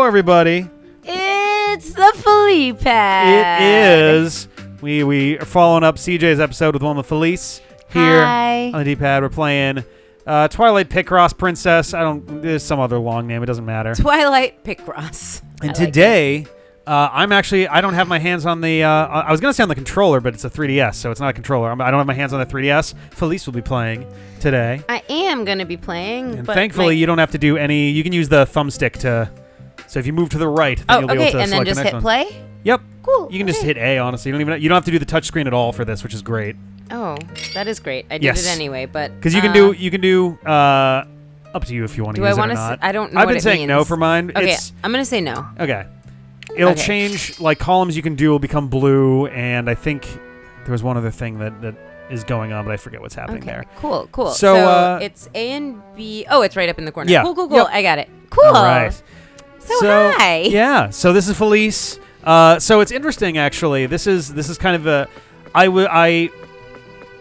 everybody. It's the Felipe. It is. We are following up CJ's episode with one with Felice here Hi. on the D-pad. We're playing Twilight Picross Princess. There's some other long name. It doesn't matter. Twilight Picross. And today, I don't have my hands on the. I was gonna say on the controller, but it's a 3DS, so it's not a controller. I don't have my hands on the 3DS. Felice will be playing today. I am gonna be playing, And but thankfully, you don't have to do any. You can use the thumbstick to. So if you move to the right, then you'll be able to and then select just the next hit one. play. Yep. Cool. You can just hit A. Honestly, you don't have to do the touch screen at all for this, which is great. Oh, that is great. I did it anyway, but because you can do. Up to you if you want to use it or not. I don't know. I've what been it saying means. no for mine. Okay, I'm gonna say no. Okay. It'll change, like, columns you can do will become blue, and I think there was one other thing that is going on, but I forget what's happening there. Cool. So, it's A and B. Oh, it's right up in the corner. Yeah. Cool. Yep. I got it. Cool. All right. So hi. Yeah. So this is Felice. So it's interesting, actually. This is kind of a...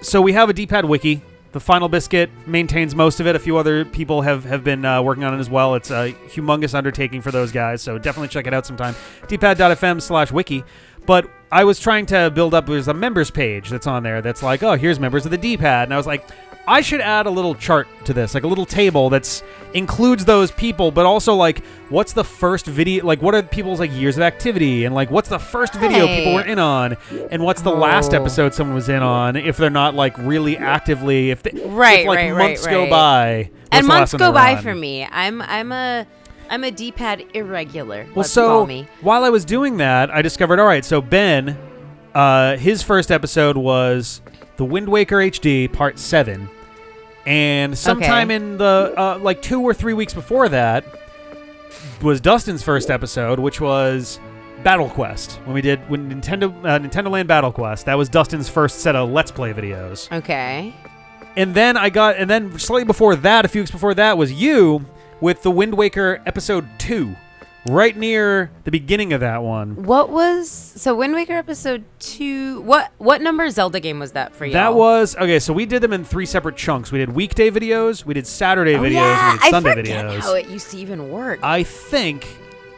So we have a D-pad wiki. The Final Biscuit maintains most of it. A few other people have been working on it as well. It's a humongous undertaking for those guys, so definitely check it out sometime. dpad.fm/wiki. But I was trying to build up, there's a members page that's on there that's like, oh, here's members of the D-pad. And I was like, I should add a little chart to this, like a little table that's includes those people, but also like, what's the first video, like what are people's like years of activity, and like what's the first video people were in on, and what's the last episode someone was in on, if they're not like really actively, if months go by, and months go by for me. I'm a D-pad irregular. Well, so while I was doing that, I discovered, all right, so Ben, his first episode was The Wind Waker HD Part 7. And sometime in the, like 2 or 3 weeks before that, was Dustin's first episode, which was Battle Quest. When Nintendo Land Battle Quest. That was Dustin's first set of Let's Play videos. Okay. And then slightly before that, a few weeks before that, was you with The Wind Waker Episode 2. Right near the beginning of that one. Wind Waker Episode 2, what number Zelda game was that for you? That was, okay, so we did them in 3 separate chunks. We did weekday videos, we did Saturday videos, we did Sunday videos. I forget how it used to even work. I think,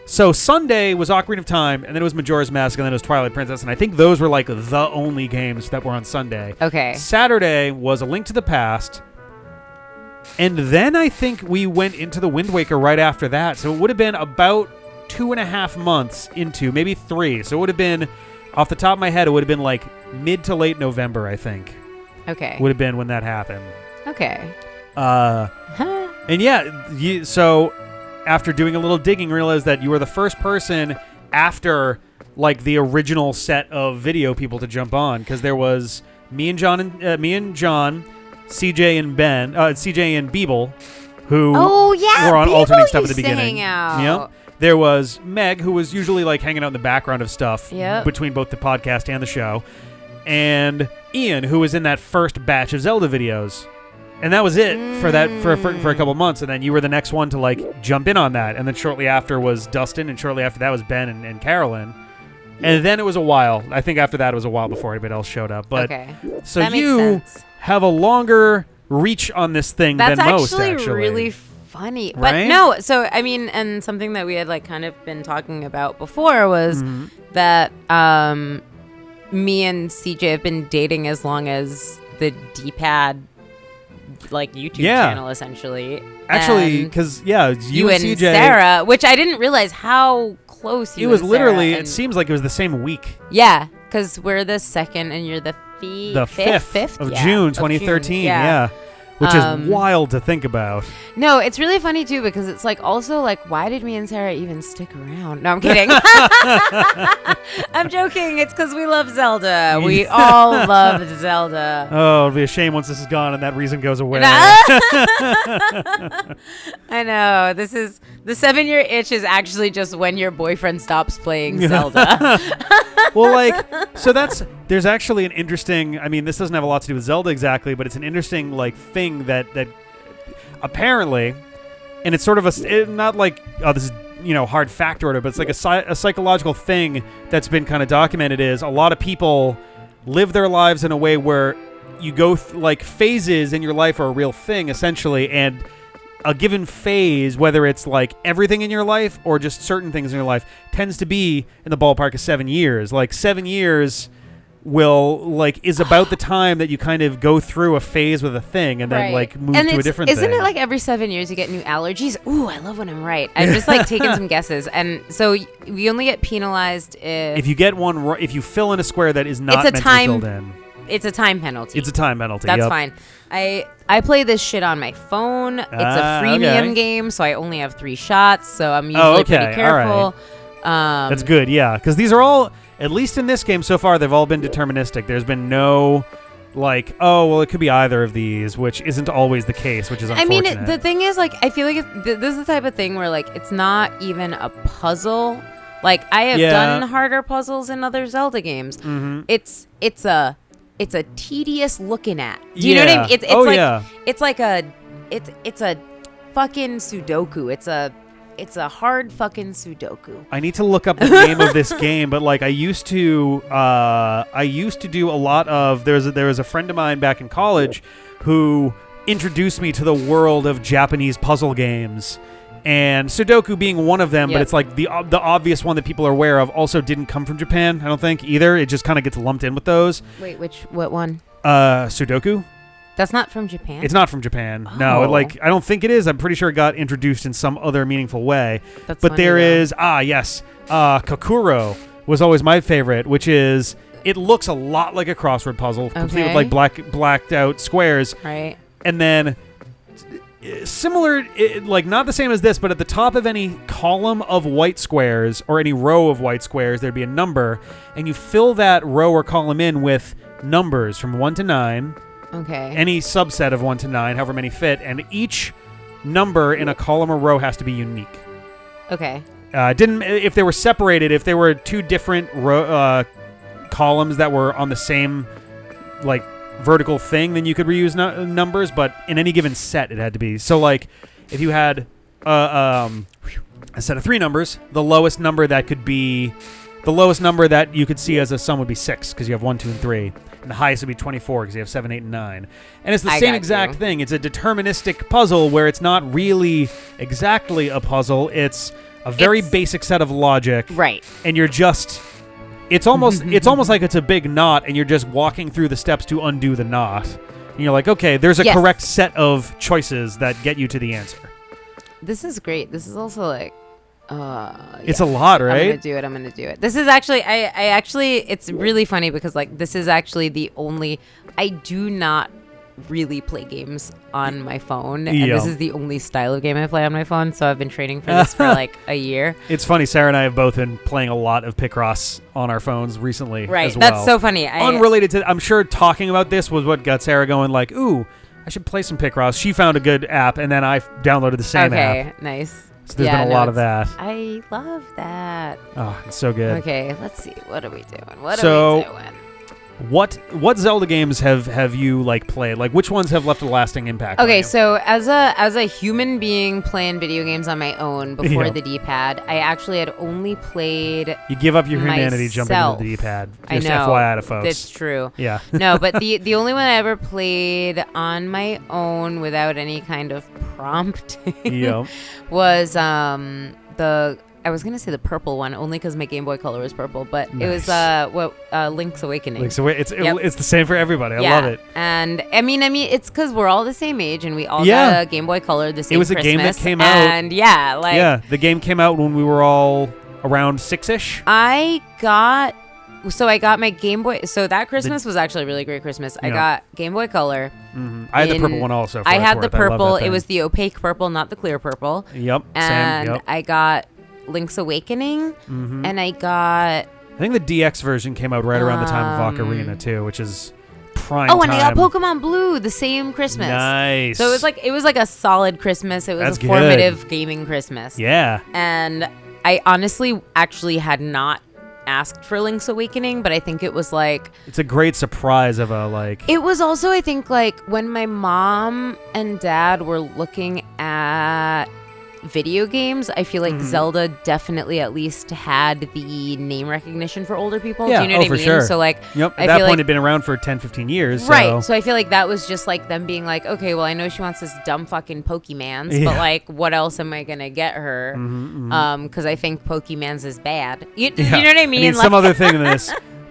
so Sunday was Ocarina of Time, and then it was Majora's Mask, and then it was Twilight Princess, and I think those were like the only games that were on Sunday. Okay. Saturday was A Link to the Past, and then I think we went into the Wind Waker right after that, so it would have been about 2.5 months into, maybe 3. So it would have been, off the top of my head, it would have been like mid to late November, I think. Okay. Would have been when that happened. Okay. And yeah, so after doing a little digging, realized that you were the first person after like the original set of video people to jump on, because there was me and John, CJ and Ben, CJ and Beeble, who were on alternating stuff at the beginning. Yep. There was Meg, who was usually like hanging out in the background of stuff between both the podcast and the show, and Ian, who was in that first batch of Zelda videos. And that was it for a couple months, and then you were the next one to like jump in on that. And then shortly after was Dustin, and shortly after that was Ben and Carolyn. And then it was a while. I think after that it was a while before anybody else showed up. But so that you have a longer reach on this thing than most, actually. That's actually really funny. Right? But no, so I mean, and something that we had like kind of been talking about before was that me and CJ have been dating as long as the D-pad like YouTube channel, essentially. Actually, because you and CJ, Sarah, which I didn't realize how close you. It was literally. It seems like it was the same week. Yeah, because we're the 2nd, and you're the 5th of June, 2013. Yeah. Which is wild to think about. No, it's really funny, too, because it's like also like, why did me and Sarah even stick around? No, I'm kidding. I'm joking. It's because we love Zelda. We all love Zelda. Oh, it'll be a shame once this is gone and that reason goes away. I know. This is the 7-year itch is actually just when your boyfriend stops playing Zelda. Well, like, so there's actually an interesting, I mean, this doesn't have a lot to do with Zelda exactly, but it's an interesting, like, thing that apparently, and it's sort of not like, oh, this is, hard fact order, but it's like a psychological thing that's been kind of documented is a lot of people live their lives in a way where you go like phases in your life are a real thing, essentially, and a given phase, whether it's like everything in your life or just certain things in your life, tends to be in the ballpark of 7 years. Like 7 years is about the time that you kind of go through a phase with a thing and then like move to a different thing. Isn't it like every 7 years you get new allergies? Ooh, I love when I'm right. I'm just like taking some guesses. And so we only get penalized if you get one, if you fill in a square that is not meant to be filled in. It's a time penalty. It's a time penalty. That's fine. I play this shit on my phone. It's a freemium game, so I only have 3 shots, so I'm usually pretty careful. Right. That's good, yeah. Because these are all, at least in this game so far, they've all been deterministic. There's been no, like, oh, well, it could be either of these, which isn't always the case, which is unfortunate. I mean, the thing is, like, I feel like this is the type of thing where, like, it's not even a puzzle. Like, I have done harder puzzles in other Zelda games. Mm-hmm. It's a tedious looking at. Do you know what I mean? It's a fucking Sudoku. It's a hard fucking Sudoku. I need to look up the name of this game, but like I used to do a lot of. There was a friend of mine back in college who introduced me to the world of Japanese puzzle games. And Sudoku being one of them, but it's like the obvious one that people are aware of also didn't come from Japan, I don't think, either. It just kind of gets lumped in with those. Wait, what one? Sudoku. That's not from Japan? It's not from Japan. Oh. No, I don't think it is. I'm pretty sure it got introduced in some other meaningful way. That's but funny, there is, Kokuro was always my favorite, which is, it looks a lot like a crossword puzzle, complete with like blacked out squares. Right. And then similar, like not the same as this, but at the top of any column of white squares or any row of white squares, there'd be a number, and you fill that row or column in with numbers from 1 to 9. Okay. Any subset of 1 to 9, however many fit, and each number in a column or row has to be unique. Okay. If they were separated, if there were 2 different columns that were on the same like vertical thing, then you could reuse numbers, but in any given set it had to be. So like if you had a set of 3 numbers, the lowest number that you could see as a sum would be 6 because you have 1, 2, and 3. And the highest would be 24 because you have 7, 8, and 9. And it's the same exact thing. It's a deterministic puzzle where it's not really exactly a puzzle. It's a very basic set of logic. Right. And you're just... It's almost like it's a big knot, and you're just walking through the steps to undo the knot. And you're like, okay, there's a correct set of choices that get you to the answer. This is great. This is also like, it's a lot, right? I'm gonna do it. This is actually, it's really funny because like this is actually the only. I do not really play games on my phone, and this is the only style of game I play on my phone, so I've been training for this for like a year. It's funny, Sarah and I have both been playing a lot of Picross on our phones recently as well. That's so funny. Unrelated to, I'm sure talking about this was what got Sarah going like, ooh, I should play some Picross. She found a good app, and then I downloaded the same app. Okay, nice. So there's been a lot of that. I love that. Oh, it's so good. Okay, let's see. What are we doing? What are we doing? What Zelda games have you like played? Like which ones have left a lasting impact? Okay, so as a human being playing video games on my own before the D-pad, I actually had only played. You give up your humanity jumping into the D-pad. Just I know. FYI to folks. That's true. Yeah. No, but the only one I ever played on my own without any kind of prompting was I was gonna say the purple one only because my Game Boy Color was purple, but nice. It was Link's Awakening. It's the same for everybody. I love it. And I mean, it's because we're all the same age and we all got a Game Boy Color the same. It was Christmas, a game that came out, and the game came out when we were all around 6-ish. I got my Game Boy. So that Christmas was actually a really great Christmas. I got Game Boy Color. Mm-hmm. I had the purple one also. I had the purple. It was the opaque purple, not the clear purple. Yep. And same. Yep. I got Link's Awakening, and I think the DX version came out right around the time of Ocarina too, which is prime time. And I got time. Pokemon Blue the same Christmas. Nice. So it was like a solid Christmas. It was That's a formative gaming Christmas. Yeah. And I honestly actually had not asked for Link's Awakening, but I think it was like it's a great surprise of a like. It was also, I think, like when my mom and dad were looking at video games, I feel like Zelda definitely at least had the name recognition for older people. Yeah, do you know what I mean? sure. So like, Yep. At I that feel point, like, it'd been around for 10, 15 years. right. So I feel like that was just like them being like, okay, well, I know she wants this dumb fucking Pokemans, but like, what else am I gonna get her? Because I think Pokemans is bad. You know what I mean? I need some other thing than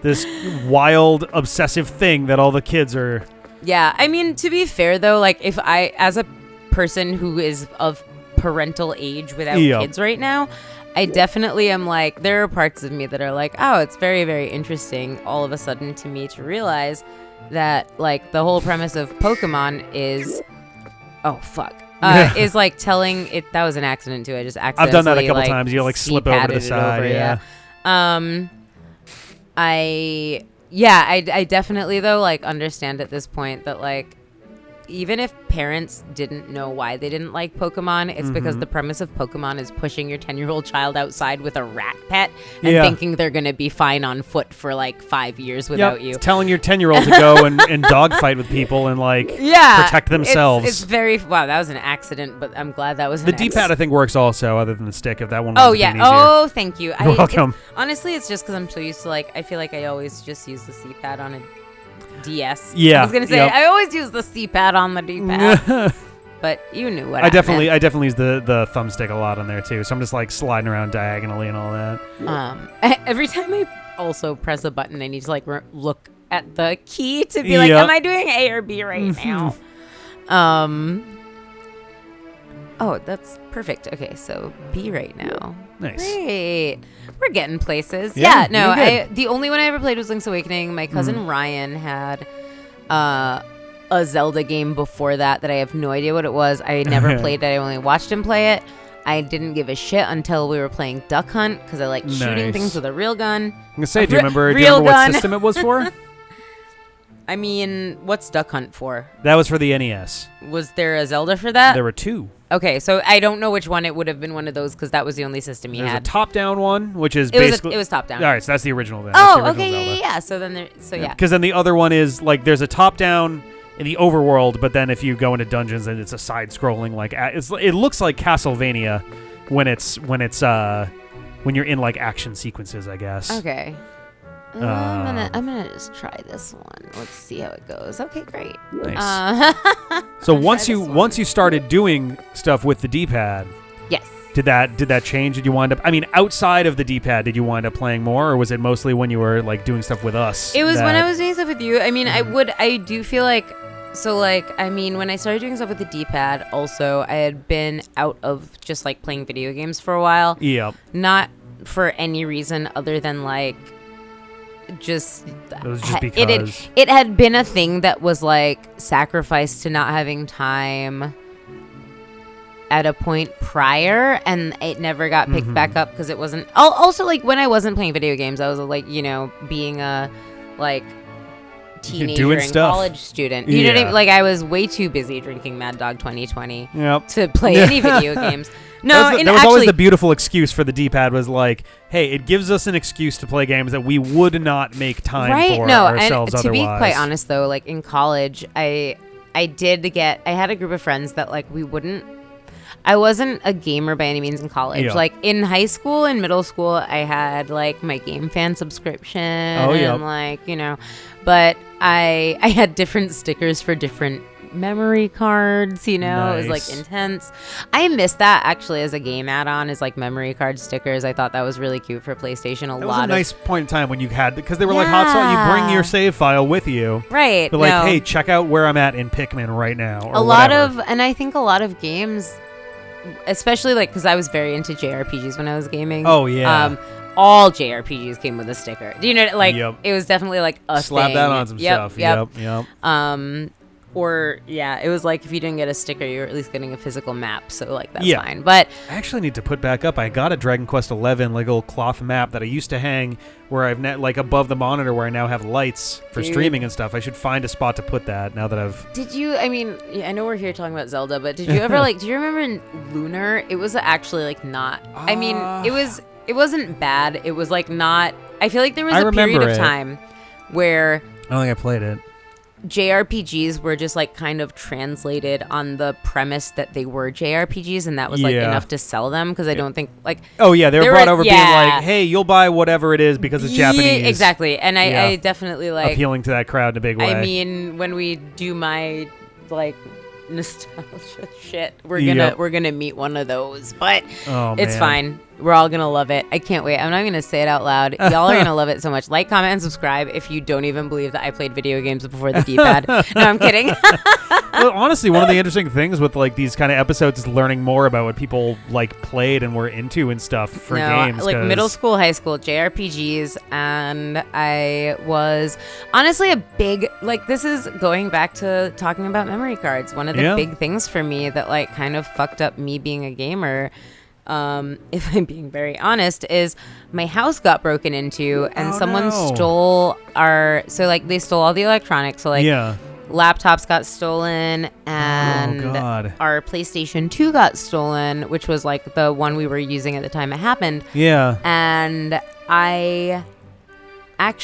this wild, obsessive thing that all the kids are. Yeah, I mean, to be fair though, like if I, as a person who is of parental age without kids right now, I definitely am like, there are parts of me that are like, oh, it's very, very interesting all of a sudden to me to realize that like the whole premise of Pokemon is, is like telling it. That was an accident too. I just accidentally I've done that a couple times. You like slip over to the side. I definitely though like understand at this point that like even if parents didn't know why they didn't like Pokemon, it's because the premise of Pokemon is pushing your 10-year-old child outside with a rat pet and thinking they're going to be fine on foot for like 5 years without you. Telling your 10-year-old to go and dogfight with people and like protect themselves. It's very, wow, that was an accident, but I'm glad that was the D-pad I think works also other than the stick if that one was easier. Oh, thank you. You're welcome. Honestly, it's just because I'm so used to like, I feel like I always just use the C-pad on a DS. Yeah. I was gonna say I always use the C-pad on the D-pad. But you knew what I definitely use the thumbstick a lot on there too. So I'm just like sliding around diagonally and all that. Every time I also press a button, I need to like look at the key to be like, am I doing A or B right now? Oh, that's perfect. Okay, so B right now. Nice. Great. We're getting places. Yeah, no, the only one I ever played was Link's Awakening. My cousin Ryan had a Zelda game before that I have no idea what it was. I never played it. I only watched him play it. I didn't give a shit until we were playing Duck Hunt because I like shooting things with a real gun. I'm gonna say, do you remember what system it was for? I mean, what's Duck Hunt for? That was for the NES. Was there a Zelda for that? There were two. Okay, so I don't know which one. It would have been one of those because that was the only system he had. There's a top-down one, which is it was top-down. All right, so that's the original then. Oh, okay, yeah. So then Because then the other one is like there's a top-down in the overworld, but then if you go into dungeons, and it's a side-scrolling like it looks like Castlevania when you're in like action sequences, I guess. Okay. I'm gonna just try this one. Let's see how it goes. Okay, great. Nice. So once you started doing stuff with the D-pad, yes. Did that change? Did you wind up? I mean, outside of the D-pad, did you wind up playing more, or was it mostly when you were like doing stuff with us? It was when I was doing stuff with you. I mean, I do feel like. So, like, I mean, when I started doing stuff with the D-pad, also, I had been out of just, like, playing video games for a while. Yeah. Not for any reason other than, like, just... It was just because... It had been a thing that was, like, sacrificed to not having time at a point prior, and it never got picked back up because it wasn't... Also, like, when I wasn't playing video games, I was, like, you know, being a, like... teenager and college student. You know what I mean? Like, I was way too busy drinking Mad Dog 2020 to play any video games. No, that was always the beautiful excuse for the D-pad was like, hey, it gives us an excuse to play games that we would not make time for ourselves and otherwise. To be quite honest, though, like in college, I had a group of friends that like I wasn't a gamer by any means in college. Yeah. Like in high school and middle school, I had like my Game Fan subscription and like, you know, but I had different stickers for different memory cards, you know. Nice. It was like intense. I miss that actually as a game add-on is like memory card stickers. I thought that was really cute for PlayStation. That was a nice point in time when you had, because they were like hot sauce. You bring your save file with you, right? But like, hey, check out where I'm at in Pikmin right now. Or and I think a lot of games, especially like because I was very into JRPGs when I was gaming. Oh yeah. All JRPGs came with a sticker. Do you know? Like it was definitely like a slap thing. that on some stuff. Yep. Or it was like if you didn't get a sticker, you were at least getting a physical map. So like that's fine. But I actually need to put back up. I got a Dragon Quest XI like little cloth map that I used to hang where I've like above the monitor where I now have lights for streaming and stuff. I should find a spot to put that now that I've. Did you? I mean, I know we're here talking about Zelda, but did you ever like? Do you remember in Lunar? It was actually like not. I mean, it wasn't bad. It was like not. I feel like there was a period of time where. I don't think I played it. JRPGs were just like kind of translated on the premise that they were JRPGs, and that was like enough to sell them, because I don't think like they were brought over being like, hey, you'll buy whatever it is because it's Japanese. Exactly. And I definitely like appealing to that crowd in a big way. I mean, when we do my like nostalgia shit, we're gonna meet one of those, but it's fine. We're all gonna love it. I can't wait. I'm not gonna say it out loud. Y'all are gonna love it so much. Like, comment, and subscribe if you don't even believe that I played video games before the D-pad. No, I'm kidding. Well, honestly, one of the interesting things with like these kind of episodes is learning more about what people like played and were into and stuff for games. Like middle school, high school, JRPGs, and I was honestly a big this is going back to talking about memory cards. One of the big things for me that like kind of fucked up me being a gamer, if I'm being very honest, is my house got broken into and someone stole they stole all the electronics. So laptops got stolen, and our PlayStation 2 got stolen, which was like the one we were using at the time it happened. Yeah. And I had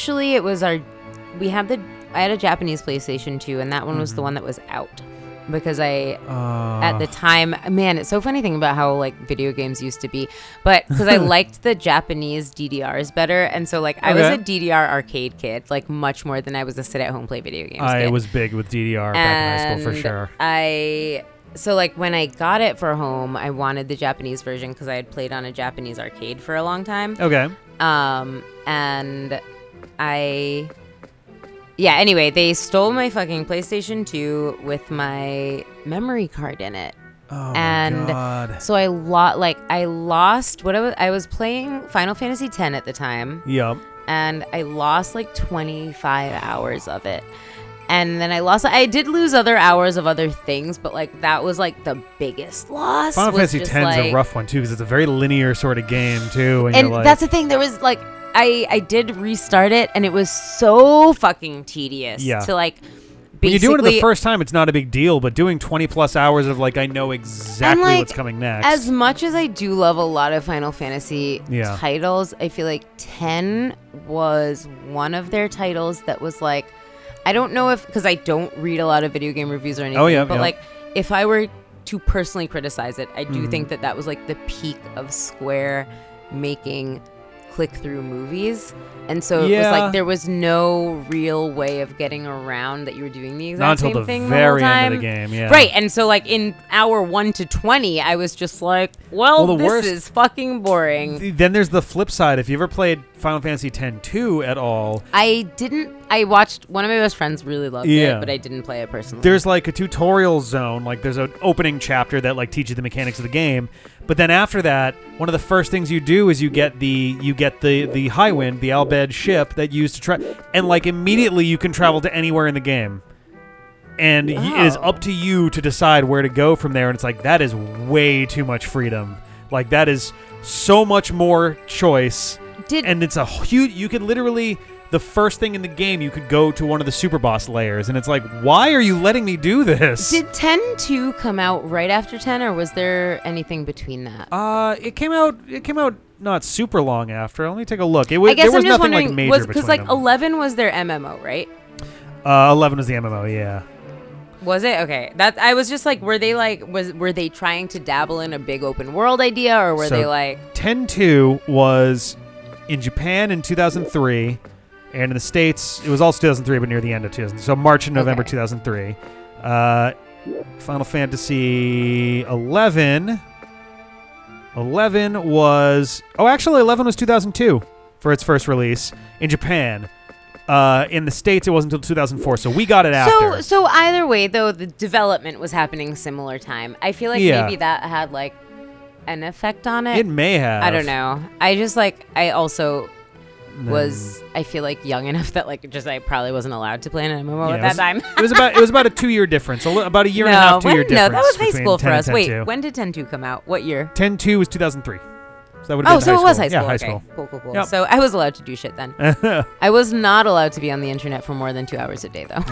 a Japanese PlayStation 2, and that one was the one that was out. Because at the time, man, it's so funny thinking about how like video games used to be, but because I liked the Japanese DDRs better, and so like I was a DDR arcade kid, like much more than I was a sit at home play video games I kid. was big with DDR back in high school for sure. So like when I got it for home, I wanted the Japanese version because I had played on a Japanese arcade for a long time. Okay. Anyway, they stole my fucking PlayStation 2 with my memory card in it. Oh, and God. So I lost what I was playing Final Fantasy X at the time. Yep. And I lost like 25 hours of it. And then I did lose other hours of other things, but like that was like the biggest loss. Final Fantasy X is a rough one too, because it's a very linear sort of game too. And that's the thing. There was like, I did restart it, and it was so fucking tedious to like when you do it the first time, it's not a big deal, but doing 20 plus hours of like, I know exactly what's coming next. As much as I do love a lot of Final Fantasy titles, I feel like 10 was one of their titles that was like, I don't know if, because I don't read a lot of video game reviews or anything, but like if I were to personally criticize it, I do think that was like the peak of Square making click-through movies, and so it was like there was no real way of getting around that you were doing the exact same thing the whole time. Not until the very end of the game, right? And so like in hour 1 to 20, I was just like, well this is fucking boring. Then there's the flip side. If you ever played Final Fantasy X-2 at all, I didn't. I watched, one of my best friends really loved it, but I didn't play it personally. There's like a tutorial zone, like there's an opening chapter that like teaches the mechanics of the game. But then after that, one of the first things you do is you get the Highwind, the Albed ship that you use to travel, and like immediately you can travel to anywhere in the game. And it is up to you to decide where to go from there. And it's like, that is way too much freedom. Like that is so much more choice. And it's a huge, you could literally, the first thing in the game, you could go to one of the super boss layers, and it's like, why are you letting me do this? Did 10-2 come out right after 10, or was there anything between that? It came out not super long after. Let me take a look. There was nothing like major between because like 11 was their MMO, right? 11 was the MMO, yeah. Was it? Okay. That I was just like, were they trying to dabble in a big open world idea, or were they like 10-2 was in Japan in 2003, and in the States, it was also 2003, but near the end of 2000. So March and November 2003. Final Fantasy 11. 11 was... Oh, actually, 11 was 2002 for its first release in Japan. In the States, it wasn't until 2004, so we got it after. So either way, though, the development was happening similar time. I feel like maybe that had, like, an effect on it. It may have. I don't know. I just, like, I also was, I feel like, young enough that, like, just I probably wasn't allowed to play an MMO at that time. it was about a 2-year difference. About a year and a half, 2-year difference. No, that was high school for us. Wait, when did 10-2 come out? What year? 10-2 was 2003. So that would have been it was high school. Yeah, high okay. school. Cool. Yep. So I was allowed to do shit then. I was not allowed to be on the internet for more than 2 hours a day, though.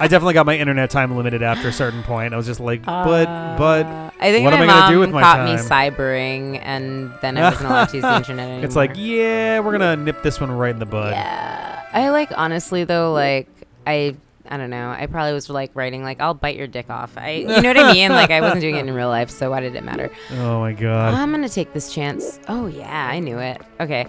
I definitely got my internet time limited after a certain point. I was just like, but I think what am I going to do with my time? My mom caught me cybering, and then I wasn't allowed to use the internet anymore. It's like, we're going to nip this one right in the bud. Yeah. I like, honestly, though, like, I I don't know. I probably was like writing like, I'll bite your dick off. You know what I mean? Like I wasn't doing it in real life, so why did it matter? Oh my god. I'm gonna take this chance. Oh yeah, I knew it. Okay.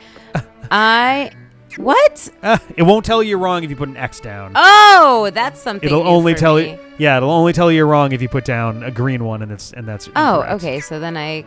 What? It won't tell you you're wrong if you put an X down. Oh, that's something. It'll new only for tell me. you. Yeah, it'll only tell you you're wrong if you put down a green one, and that's. Oh, incorrect. okay. So then I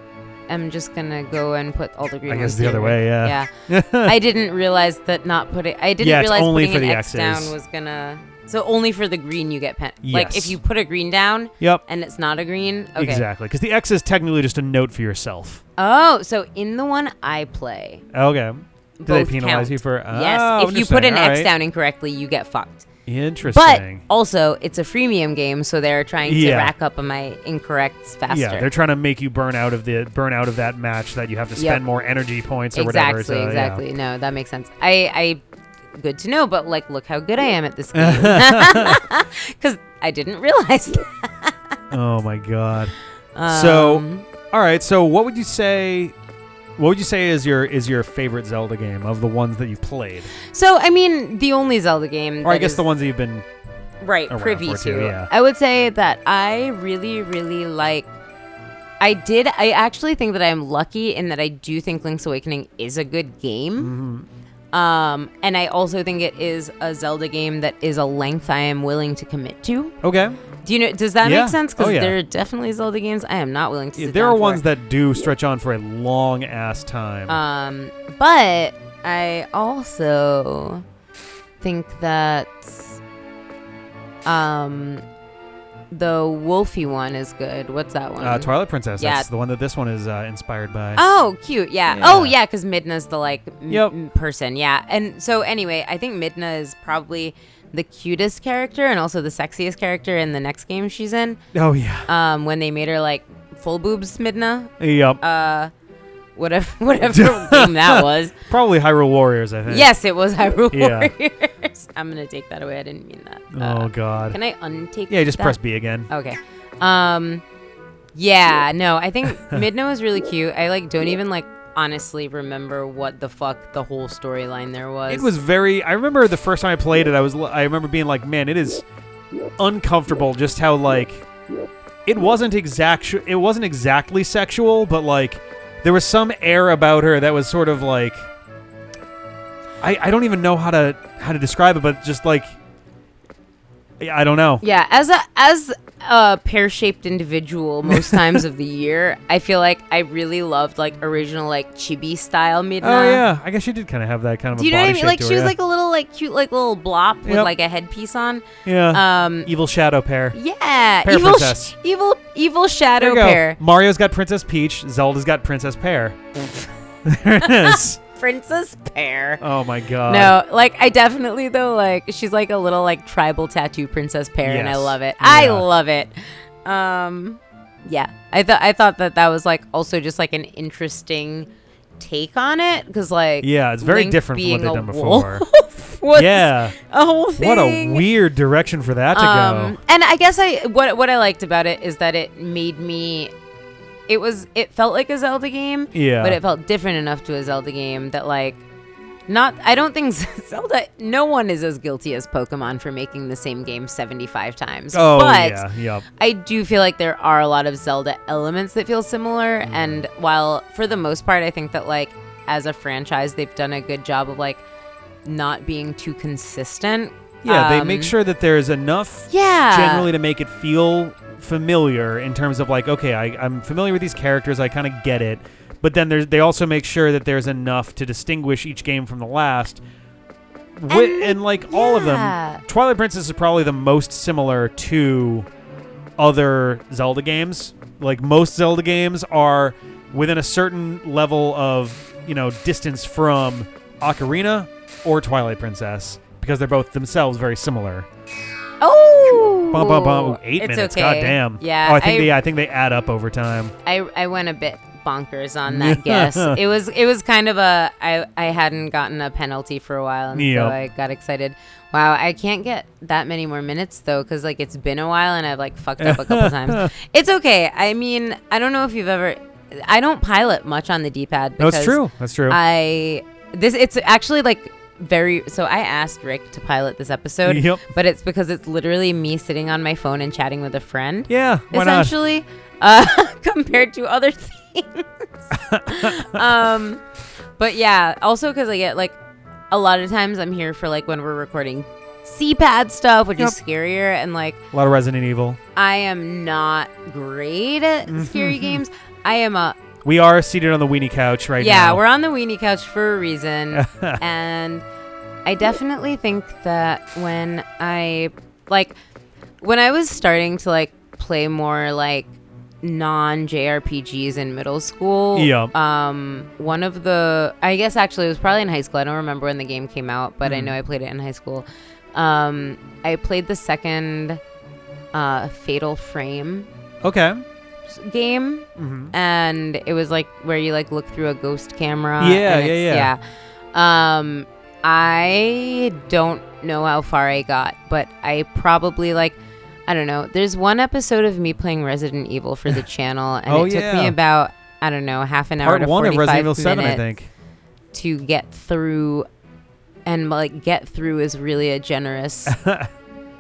am just gonna go and put all the green. I guess ones the other here. way. Yeah. Yeah. I didn't realize that not putting. I didn't Yeah, it's realize only putting for an the X X's. down was gonna. So only for the green you get pen. Like Yes. if you put a green down. Yep. And it's not a green. Okay. Exactly, because the X is technically just a note for yourself. Oh, so in the one I play. Okay. Do they Both penalize count. you for? Yes. Oh, If you put an interesting. All X right. down incorrectly, you get fucked. But Interesting. also, it's a freemium game, so they're trying to Yeah. rack up on my incorrects faster. Yeah, they're trying to make you burn out of that match that you have to spend Yep. more energy points or whatever. Exactly, So, exactly. Yeah. No, that makes sense. I good to know, but like, look how good I am at this game. Because I didn't realize that. Oh my god. So, all right. So, what would you say? What would you say is your favorite Zelda game of the ones that you've played? So, I mean, the only Zelda game. Or I that guess is- the ones that you've been right around privy for to. too, yeah. I would say that I really like. I actually think that I'm lucky in that I do think Link's Awakening is a good game. And I also think it is a Zelda game that is a length I am willing to commit to. Okay. Do you know? Does that Yeah. make sense? Because Oh, yeah. there are definitely Zelda games I am not willing to. Sit There down are for. ones that do stretch on for a long ass time. But I also think that the Wolfie one is good. What's that one? Twilight Princess. Yeah. That's the one that this one is inspired by. Oh, cute. Yeah. Yeah. Oh, yeah, because Midna's the like Yep. person. Yeah. And so anyway, I think Midna is probably the cutest character and also the sexiest character in the next game she's in. Oh yeah. When they made her like full boobs Midna. Yep. Whatever game that was. Probably Hyrule Warriors, I think. Yes, it was Hyrule Yeah. Warriors. I'm gonna take that away. I didn't mean that. Oh god. Can I untake? Yeah, just that? press B again. Okay. Yeah. No, I think Midna was really cute. I like don't even like honestly remember what the fuck the whole storyline there was. It was very. I remember the first time I played it. I remember being like, man, it is uncomfortable. Just how like it wasn't exactly sexual, but like there was some air about her that was sort of like I don't even know how to describe it, but just like I don't know. Yeah, as a pear-shaped individual most times of the year, I feel like I really loved like original like chibi style Midna. Oh yeah, I guess she did kind of have that kind of. Do you a know what body I mean? shape Like to she her, was yeah. like a little like cute like little blop with Yep. like a headpiece on. Yeah. Evil Shadow Pear. Yeah. Pear Princess. Evil Shadow There you go. Pear. Mario's got Princess Peach. Zelda's got Princess Pear. There it is. Princess Pear. Oh my god. No, like I definitely though like she's like a little like tribal tattoo Princess Pear and I Yes. love it. Yeah. I love it. Yeah. I thought that was like also just like an interesting take on it because like Yeah, it's very Link different from what being they've a done before. wolf was Yeah. a whole thing. What a weird direction for that to go. And I guess what I liked about it is that it made me. It felt like a Zelda game. Yeah. But it felt different enough to a Zelda game that like. I don't think Zelda. No one is as guilty as Pokemon for making the same game 75 times. Oh but yeah, yep. I do feel like there are a lot of Zelda elements that feel similar. And while for the most part, I think that like as a franchise, they've done a good job of like not being too consistent. Yeah, they make sure that there's enough generally to make it feel familiar in terms of like, okay, I'm familiar with these characters, I kind of get it. But then they also make sure that there's enough to distinguish each game from the last. And like all of them, Twilight Princess is probably the most similar to other Zelda games. Like most Zelda games are within a certain level of, distance from Ocarina or Twilight Princess because they're both themselves very similar. Oh, Bum, bum, bum. 8 it's minutes. Okay. Goddamn. Yeah. Oh, I think they add up over time. I went a bit bonkers on that guess. It was kind of I hadn't gotten a penalty for a while, and so I got excited. Wow, I can't get that many more minutes though, because like it's been a while and I've like fucked up a couple times. It's okay. I mean, I don't know if you've ever. I don't pilot much on the D-pad. No, it's true. That's true. It's actually like So I asked Rick to pilot this episode, Yep. but it's because it's literally me sitting on my phone and chatting with a friend. Yeah, why essentially, compared to other things. But yeah, also because I get like a lot of times I'm here for like when we're recording CPAD stuff, which is scarier, and like a lot of Resident Evil. I am not great at scary games. We are seated on the weenie couch right now. Yeah, we're on the weenie couch for a reason. And I definitely think that when I was starting to like play more like non-JRPGs in middle school, one of the, I guess actually it was probably in high school. I don't remember when the game came out, but I know I played it in high school. I played the second Fatal Frame game, and it was like where you like look through a ghost camera. Yeah. I don't know how far I got, but I probably like, I don't know. There's one episode of me playing Resident Evil for the channel, and it took me about, I don't know, half an hour to 45 of Resident Evil 7, minutes I think, to get through. And like get through is really a generous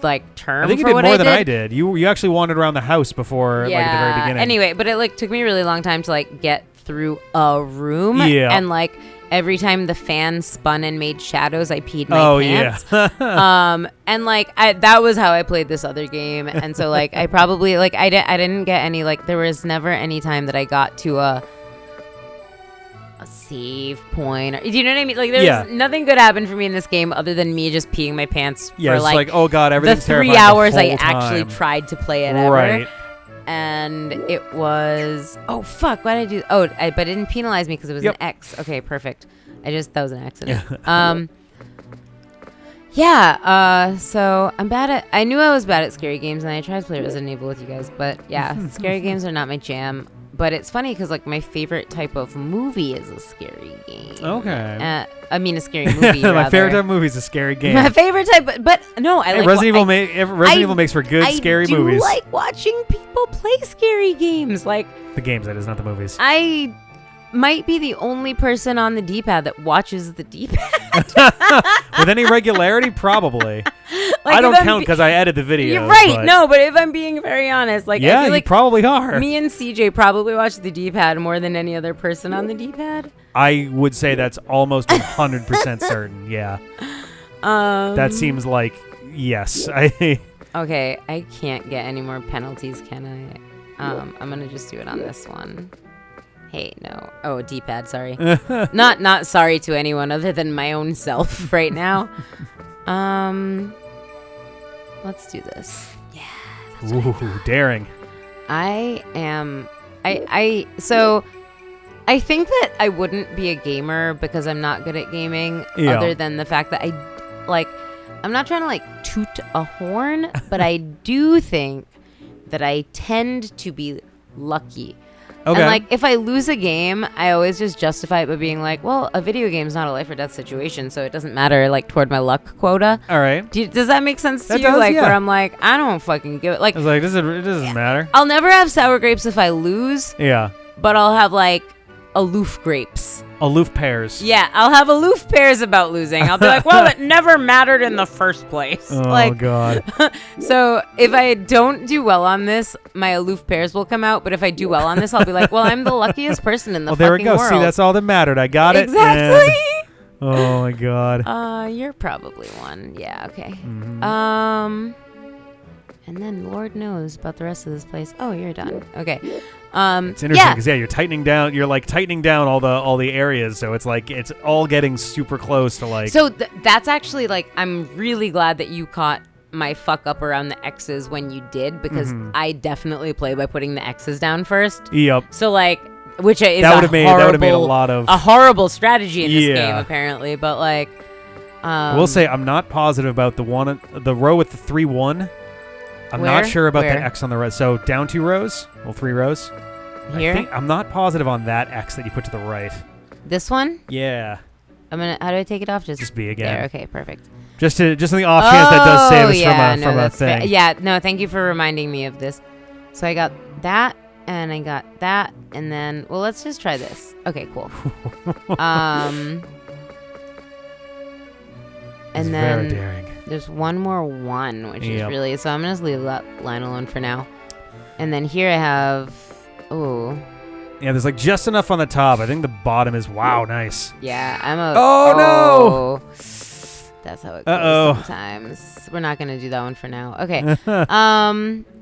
like term. I think you did more than I did. You actually wandered around the house before like at the very beginning. Anyway, but it like took me a really long time to like get through a room. Yeah. And like every time the fan spun and made shadows, I peed my pants. Yeah. And like that was how I played this other game. And so like I probably like I didn't get any like there was never any time that I got to a save point, do you know what I mean? Like there's nothing good happened for me in this game other than me just peeing my pants for like oh god, everything's the 3 hours I actually tried to play it ever. And it was fuck, what did I do? But it didn't penalize me because it was an X. Okay, perfect. That was an accident. So I knew I was bad at scary games, and I tried to play Resident Evil with you guys, but scary games are not my jam. But it's funny because like my favorite type of movie is a scary game. Okay. I mean a scary movie. My favorite type of movie is a scary game. My favorite type, but no, I like Resident Evil makes for good scary movies. I like watching people play scary games, like the games. That is not the movies. I might be the only person on the D-pad that watches the D-pad. With any regularity, probably. Like I don't count because I edit the video. You're right. But no, but if I'm being very honest, like I feel like you probably are. Me and CJ probably watch the D-pad more than any other person on the D-pad. I would say that's almost 100% certain. Yeah. That seems like yes. Okay, I can't get any more penalties, can I? I'm gonna just do it on this one. Hey, no. Oh, D-pad, sorry. Not sorry to anyone other than my own self right now. Let's do this. Yeah. Ooh, daring. So I think that I wouldn't be a gamer because I'm not good at gaming other than the fact that I'm not trying to like toot a horn, but I do think that I tend to be lucky. Okay. And like if I lose a game, I always just justify it by being like, well, a video game's not a life or death situation, so it doesn't matter like toward my luck quota. All right. Does that make sense to you? Does, like where I'm like, I don't fucking give it. Like I was like, it doesn't matter. I'll never have sour grapes if I lose. Yeah. But I'll have like ALOOF grapes. ALOOF pears. Yeah, I'll have ALOOF pears about losing. I'll be like, well, it never mattered in the first place. Oh, God. So if I don't do well on this, my ALOOF pears will come out. But if I do well on this, I'll be like, well, I'm the luckiest person in the fucking world. There we go. See, that's all that mattered. I got it. Exactly. Oh, my God. You're probably one. Yeah, okay. Mm-hmm. And then Lord knows about the rest of this place. Oh, you're done. Okay. It's interesting because you're tightening down. You're like tightening down all the areas, so it's like it's all getting super close to like. So that's actually like I'm really glad that you caught my fuck up around the X's when you did because I definitely play by putting the X's down first. Yep. So like, which is that would have made a lot of a horrible strategy in this game apparently, but like, I will say I'm not positive about the row with the 3-1. I'm not sure about the X on the right. So down 2 rows? Well, 3 rows. Here? I'm not positive on that X that you put to the right. This one? Yeah. How do I take it off? Just B again. There. Okay, perfect. Just in the off chance that does save us from a thing. Fair. Yeah, no, thank you for reminding me of this. So I got that, and I got that, and then, well, let's just try this. Okay, cool. And It's then very daring. there's one more one, which is really... So I'm going to just leave that line alone for now. And then here I have... Oh. Yeah, there's like just enough on the top. I think the bottom is... Wow, nice. Yeah, I'm a... Oh, no! That's how it goes sometimes. We're not going to do that one for now. Okay.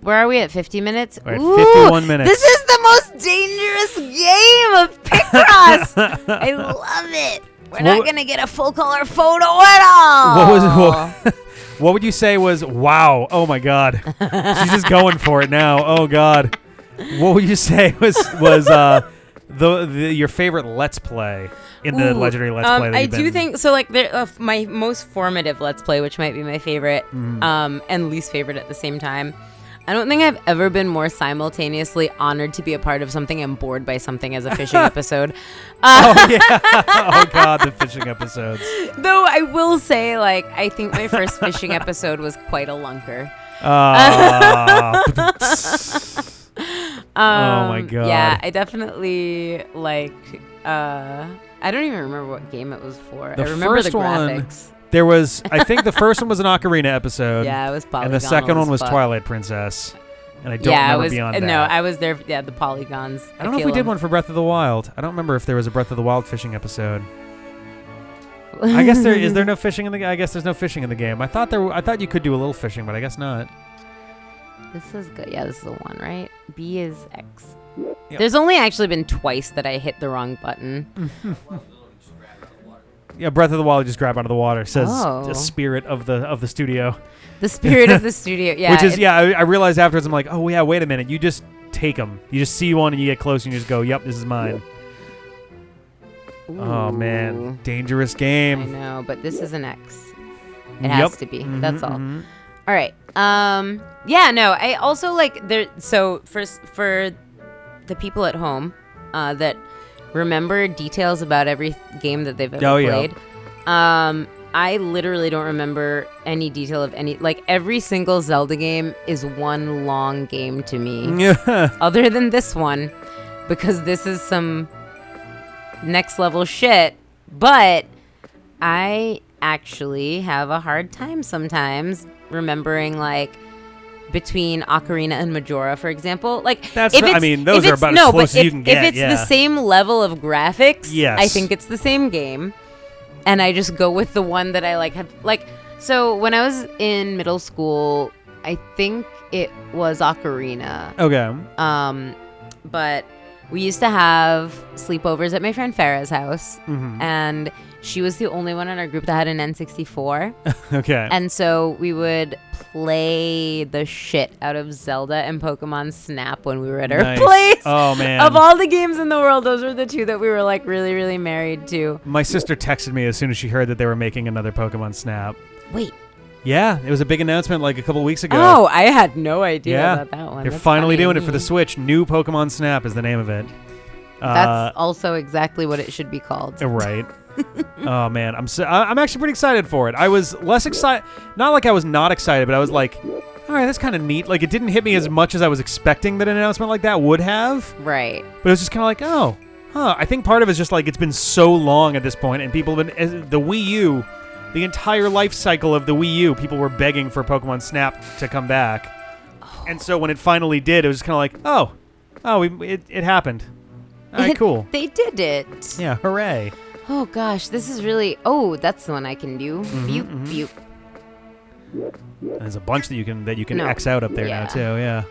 Where are we at? 50 minutes? We're at 51 minutes. This is the most dangerous game of Picross. I love it. We're not going to get a full color photo at all. What would you say was, wow, oh my God. She's just going for it now. Oh God. What would you say was your favorite Let's Play in the legendary Let's Play? That I do think so. Like my most formative Let's Play, which might be my favorite, and least favorite at the same time. I don't think I've ever been more simultaneously honored to be a part of something and bored by something as a fishing episode. Oh yeah! Oh God, the fishing episodes. Though I will say, like, I think my first fishing episode was quite a lunker. Oh my God. Yeah, I definitely like. I don't even remember what game it was for. I remember the graphics. There was, I think the first one was an Ocarina episode. Yeah, it was polygonal. And the second one was Twilight Princess. And I don't remember beyond that. No, I was there. Yeah, the polygons. I don't know if we did one for Breath of the Wild. I don't remember if there was a Breath of the Wild fishing episode. I guess is there no fishing in the game? I guess there's no fishing in the game. I thought you could do a little fishing, but I guess not. This is good. Yeah, this is the one, right? B is X. Yep. There's only actually been twice that I hit the wrong button. Yeah, Breath of the Wild, you just grab out of the water. Says the spirit of the studio. The spirit of the studio, yeah. Which is, I realized afterwards, I'm like, oh yeah, wait a minute. You just take them. You just see one and you get close and you just go, yep, this is mine. Ooh. Oh man, dangerous game. I know, but this is an X. It has to be. That's all. All right. Yeah, no, I also like there. So for the people at home that remember details about every game that they've ever played. I literally don't remember any detail of any. Like every single Zelda game is one long game to me. Other than this one, because this is some next level shit. But I actually have a hard time sometimes remembering like between Ocarina and Majora, for example. Like those are about as close as you can get. If it's the same level of graphics, yes. I think it's the same game. And I just go with the one that I like. So when I was in middle school, I think it was Ocarina. Okay. But we used to have sleepovers at my friend Farah's house, and she was the only one in our group that had an N64. Okay. And so we would play the shit out of Zelda and Pokemon Snap when we were at our place. Oh, man. Of all the games in the world, those were the two that we were like really, really married to. My sister texted me as soon as she heard that they were making another Pokemon Snap. Wait. Yeah, it was a big announcement like a couple weeks ago. Oh, I had no idea about that one. They're finally doing it for the Switch. New Pokemon Snap is the name of it. That's also exactly what it should be called. Right. Oh man, I'm actually pretty excited for it. I was less excited, not like I was not excited, but I was like, all right, that's kind of neat. Like it didn't hit me as much as I was expecting that an announcement like that would have. Right. But it was just kind of like, oh, huh. I think part of it's just like it's been so long at this point, and people have been the Wii U, the entire life cycle of the Wii U, people were begging for Pokemon Snap to come back, and so when it finally did, it was kind of like, it happened. All right, cool. They did it. Yeah, hooray. Oh gosh, this is really. Oh, that's the one I can do. Bupe. There's a bunch that you can X out up there now too. Yeah.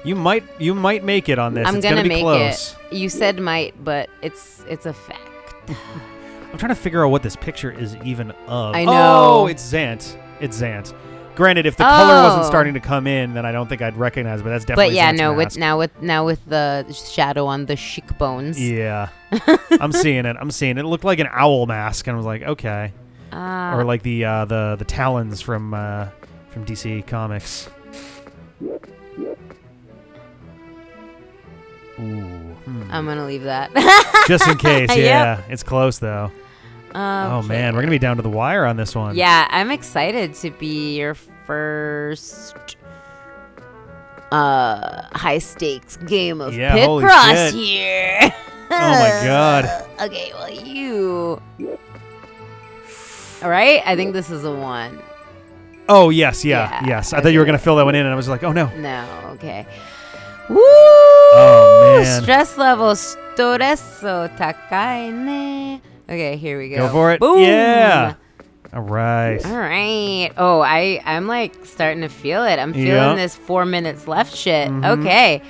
You might make it on this. I'm it's gonna be make close. it. You said might, but it's a fact. I'm trying to figure out what this picture is even of. I know. Oh, it's Zant. Granted, if the color wasn't starting to come in, then I don't think I'd recognize it, but that's definitely Zant's mask. now with the shadow on the cheek bones. Yeah. I'm seeing it. It looked like an owl mask, and I was like, okay. Or like the talons from DC Comics. Ooh. I'm gonna leave that. Just in case, yeah. Yep. It's close though. Oh man, we're gonna be down to the wire on this one. Yeah, I'm excited to be your first high stakes game of Picross here. Oh my god. Okay, well you. All right. I think this is a 1. Oh, yes. Yeah, Yes. I thought you were going to fill that one in, and I was like, oh, no. No. Okay. Woo! Oh, man. Stress level storeso takai ne. Okay, here we go. Go for it. Boom. Yeah. All right. All right. Oh, I'm like starting to feel it. I'm feeling this 4 minutes left shit. Okay.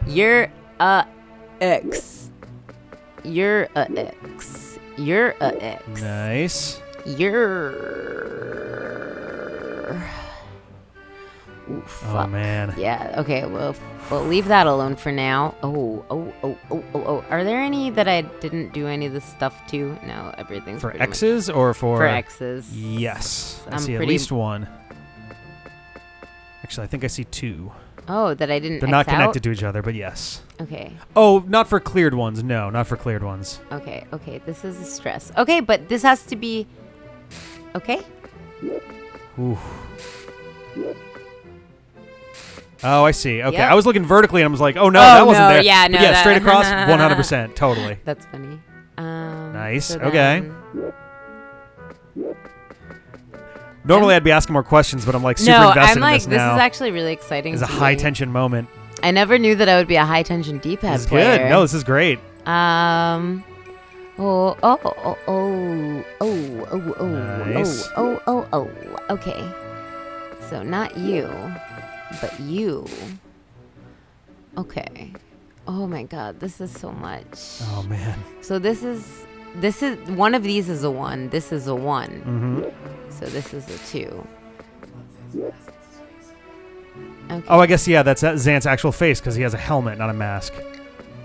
You're a X. You're a X. You're a X. Nice. Oof. Oh, man. Yeah. Okay. Well, we'll leave that alone for now. Oh. Are there any that I didn't do any of this stuff to? No, everything's For pretty X's or for... For X's. Yes. I I'm see at pretty- least 1. Actually, I think I see 2. Oh, that I didn't. They're X not out? connected to each other, but yes. Okay. Oh, not for cleared ones. No, not for cleared ones. Okay. This is a stress. Okay, but this has to be. Okay. Ooh. Oh, I see. Okay. Yep. I was looking vertically and I was like, oh, no, that wasn't there. Yeah, But no. yeah, straight across, 100%. Totally. That's funny. Nice. so Okay. then- Normally, I'd be asking more questions, but I'm like super No, invested I'm like, in this now. is actually really exciting. It's a to high me. tension moment. I never knew that I would be a high tension D-pad This is player. good. No, this is great. Oh. Nice. Oh. Okay. So not you, but you. Okay. Oh my God, this is so much. Oh, man. So this is one of these is a 1. This is a 1. Mm-hmm. So this is a 2. Okay. Oh, I guess, yeah, that's Xant's actual face because he has a helmet, not a mask.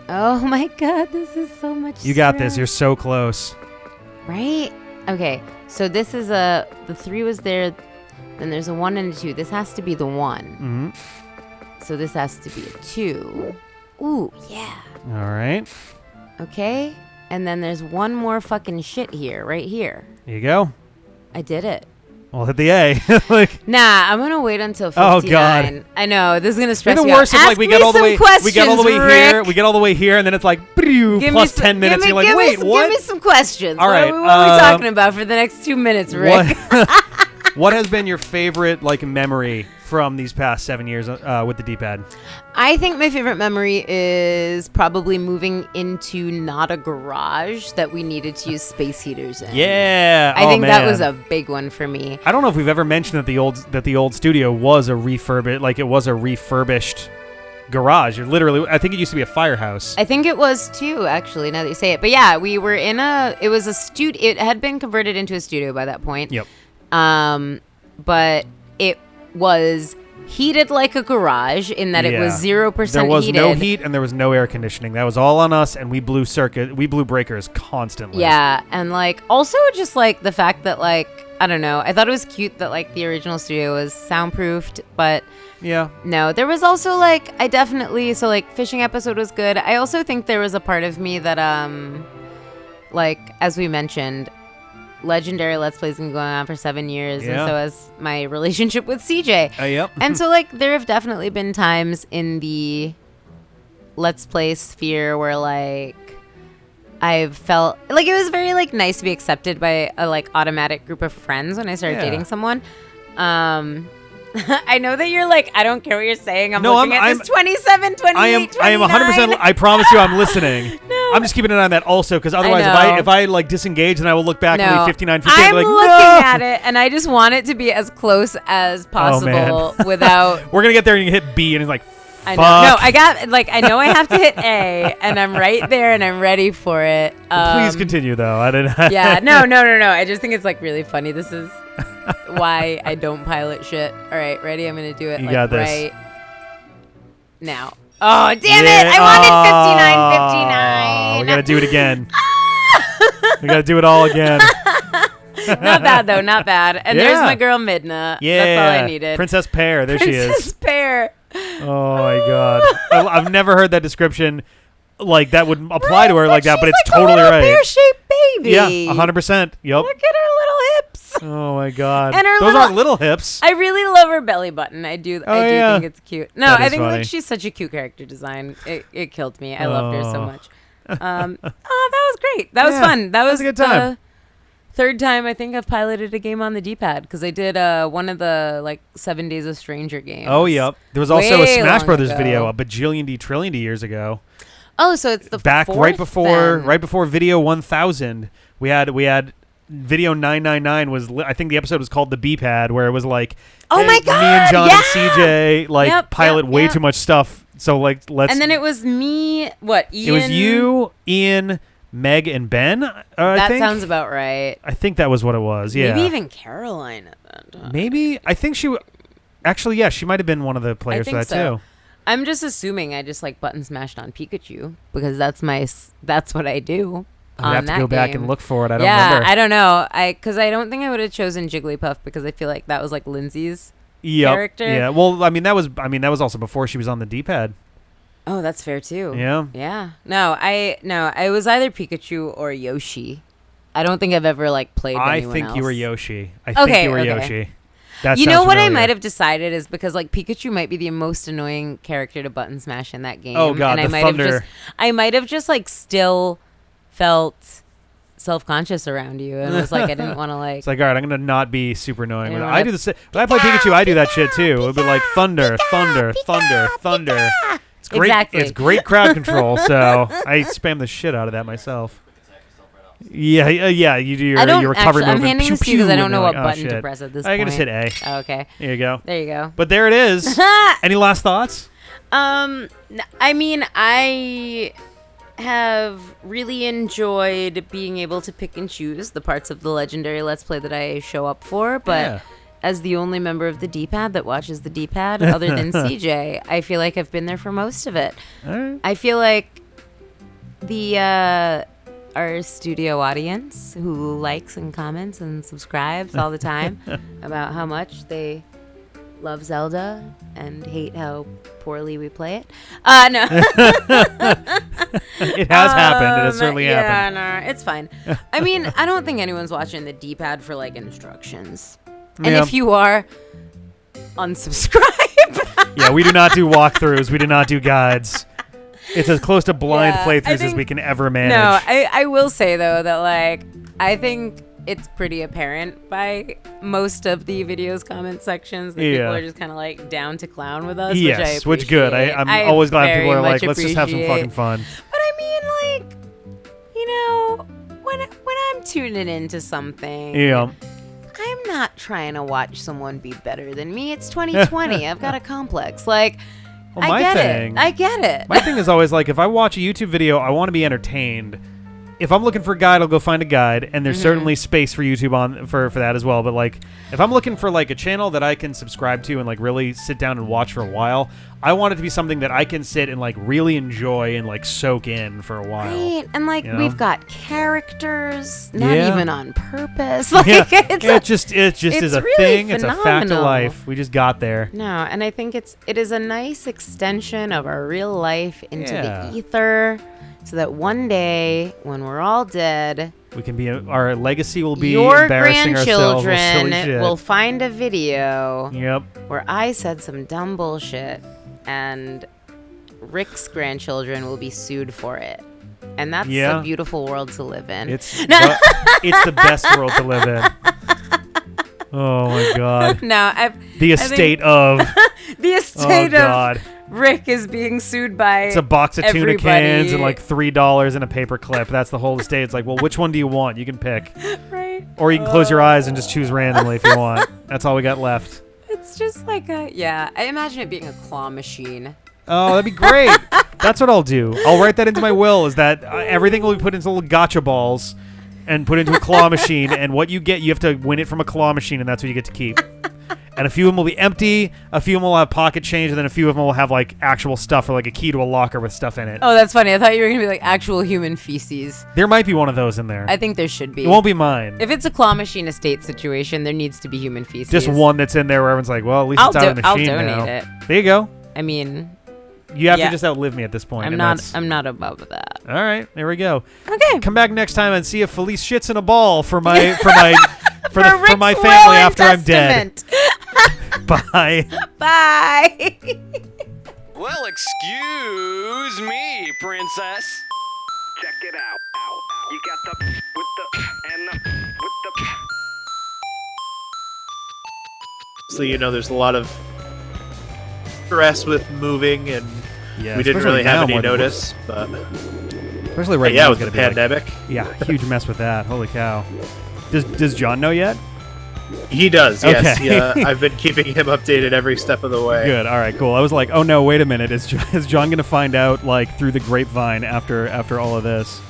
Oh my God, this is so much. You got this. stress. You're so close. Right? Okay. So this is the 3 was there. Then there's a 1 and a 2. This has to be the 1. Mm-hmm. So this has to be a 2. Ooh, yeah. All right. Okay. And then there's one more fucking shit here, right here. Here you go. I did it. Well, hit the A. Like, Nah, I'm gonna wait until 59. Oh, God. I know this is gonna stress even me worse out. if like Ask we me get all the some way questions, here, Rick. we get all the way here, and then it's like plus 10 minutes. You're like, wait, what? Give me some questions. All right, What are we talking about for the next 2 minutes, Rick? What has been your favorite like memory from these past 7 years with the D-pad? I think my favorite memory is probably moving into not a garage that we needed to use space heaters in. Yeah, I think that man. was a big one for me. I don't know if we've ever mentioned that the old studio was a refurbished garage. I think it used to be a firehouse. I think it was too, actually, now that you say it. But yeah, we were it was a studio. It had been converted into a studio by that point. Yep. But it was heated like a garage in that it was 0% heated. There was no heat and there was no air conditioning. That was all on us, and we blew breakers constantly. Yeah, and like also just like the fact that like I don't know, I thought it was cute that like the original studio was soundproofed, but Yeah. no, there was also like so like fishing episode was good. I also think there was a part of me that like as we mentioned, legendary Let's Plays been going on for 7 years, Yeah. and so has my relationship with CJ. Yep. And so like there have definitely been times in the Let's Play sphere where like I've felt like it was very like nice to be accepted by a like automatic group of friends when I started dating someone. I know that you're like, I don't care what you're saying. I'm looking at this 27, 28, I am 100%. I promise you, I'm listening. No. I'm just keeping an eye on that also, because otherwise, if I like disengage, then I will look back and be 59, 58. I'm like, looking no! at it, and I just want it to be as close as possible man. without. We're gonna get there and you hit B, and it's like, I fuck. know. No, I know I have to hit A, and I'm right there, and I'm ready for it. Please continue, though. I didn't. Yeah, no. I just think it's like really funny. This is why I don't pilot shit. All right, ready? I'm gonna do it. You like, got this. right now. Oh, damn it! I wanted 59. We gotta do it again. We gotta do it all again. Not bad though, not bad. And there's my girl Midna. Yeah, that's all I needed. Princess Pear. There she Princess is. Pear. Oh my god, I've never heard that description. Like that would apply to her like that, but it's like totally a little right. Pear-shaped baby. Yeah, 100%. Yep. Look at her little hips. Oh my god. And her those aren't little hips. I really love her belly button. I do think it's cute. No, That I is think funny. like she's such a cute character design. It killed me. I loved her so much. That was great. That was fun. That was a good time. third time I think I've piloted a game on the D-pad because I did one of the like 7 Days of Stranger games. Oh, yep. There was also a Way Smash long Brothers ago. video a bajillion trillion years ago. Oh, so it's the Back fourth right before then. Video 1000. We had Video 999 was I think the episode was called the B-pad, where it was like, Oh hey, my me and God, John yeah! and CJ like pilot way yep. too much stuff. So like let's. And then it was me. What? Ian? It was you, Ian, Meg, and Ben. I That think. sounds about right. I think that was what it was. Yeah. Maybe even Caroline at that time. Maybe I think she. Actually, yeah, she might have been one of the players for think that so. too. I'm just assuming I just like button smashed on Pikachu because that's what I do. I'd have to go back and look for it. I don't yeah, remember. I don't know. Because I don't think I would have chosen Jigglypuff because I feel like that was like Lindsay's character. Yeah. Well, that was also before she was on the D-pad. Oh, that's fair too. Yeah. Yeah. No, I was either Pikachu or Yoshi. I don't think I've ever like played anyone think else. you were Yoshi. I think you were Yoshi. That you know sounds what I familiar. might have decided is because like Pikachu might be the most annoying character to button smash in that game. Oh, God, and the I thunder. I might have just like still felt self-conscious around you and was like I didn't want to like. It's like, all right, I'm gonna not be super annoying. You know, I do the when I play Pikachu, I do that shit too. It'll be like thunder, thunder, thunder, thunder. It's great. Exactly. It's great crowd control. So I spam the shit out of that myself. Yeah, you do your recovery I'm movement. handing Pew, this to you because pew, I don't and know you're what like, oh, button to shit. press at this I'm point. gonna hit A. Oh, okay. There you go. There you go. But there it is. Any last thoughts? I mean, I have really enjoyed being able to pick and choose the parts of the legendary Let's Play that I show up for, but Yeah. as the only member of the D-pad that watches the D-pad other than CJ, I feel like I've been there for most of it. All right. I feel like our studio audience who likes and comments and subscribes all the time about how much they love Zelda and hate how poorly we play it. No. It has happened. It has certainly happened. Yeah, no, it's fine. I mean, I don't think anyone's watching the D-pad for like instructions. And Yeah. if you are, unsubscribe. Yeah, we do not do walkthroughs. We do not do guides. It's as close to blind Yeah, I playthroughs as think- we can ever manage. No, I will say though that like I think it's pretty apparent by most of the video's comment sections that people Yeah. are just kind of like down to clown with us. Yes, which which good. I'm I always glad people very are like, much let's just have some fucking appreciate. fun. But I mean, like, you know, when I'm tuning into something, Yeah. I'm not trying to watch someone be better than me. It's 2020. I've got a complex. Like, Well, I get it. My thing is always like, if I watch a YouTube video, I want to be entertained. If I'm looking for a guide, I'll go find a guide, and there's certainly space for YouTube on for that as well. But like, if I'm looking for like a channel that I can subscribe to and like really sit down and watch for a while, I want it to be something that I can sit and like really enjoy and like soak in for a while. Right, and like you know? we've got characters, not Yeah. even on purpose. Like Yeah, it's it just is a really thing. It's a fact of phenomenal. life. We just got there. no, and I think it is a nice extension of our real life into Yeah. the ether, so that one day when we're all dead, We can be our legacy will be your embarrassing ourselves with silly grandchildren shit. will find a video Yep. where I said some dumb bullshit, and Rick's grandchildren will be sued for it. And that's Yeah. a beautiful world to live in. It's the best world to live in. Oh my god. No, The estate of the estate oh god. of Rick is being sued by It's a box of tuna everybody. cans and like $3 in a paper clip. That's the whole estate. It's like, well, which one do you want? You can pick. Right. Or you can close your eyes and just choose randomly if you want. That's all we got left. It's just like I imagine it being a claw machine. Oh, that'd be great. That's what I'll do. I'll write that into my will, is that everything will be put into little gotcha balls and put into a claw machine, and what you get, you have to win it from a claw machine, and that's what you get to keep. And a few of them will be empty, a few of them will have pocket change, and then a few of them will have like actual stuff, or like a key to a locker with stuff in it. Oh, that's funny. I thought you were going to be like actual human feces. There might be one of those in there. I think there should be. It won't be mine. If it's a claw machine estate situation, there needs to be human feces. Just one that's in there where everyone's like, well, at least it's out of the machine I'll donate now. it. There you go. I mean, You have Yeah. to just outlive me at this point. I'm and not above that. All right, there we go. Okay. Come back next time and see if Felice shits in a ball for my for Rick's my will family and after I'm dead. testament. Bye. Bye. Well, excuse me, princess. Check it out. You got the with the and the with the obviously, there's a lot of stress with moving, and Yeah, we didn't especially really have now any more than- notice. But Especially right yeah, now. with it's the gonna be like- pandemic, yeah, huge mess with that. Holy cow. Does John know yet? he does. Yes, Okay. yeah. I've been keeping him updated every step of the way. Good. All right. Cool. I was like, oh no, wait a minute. Is John going to find out like through the grapevine after all of this?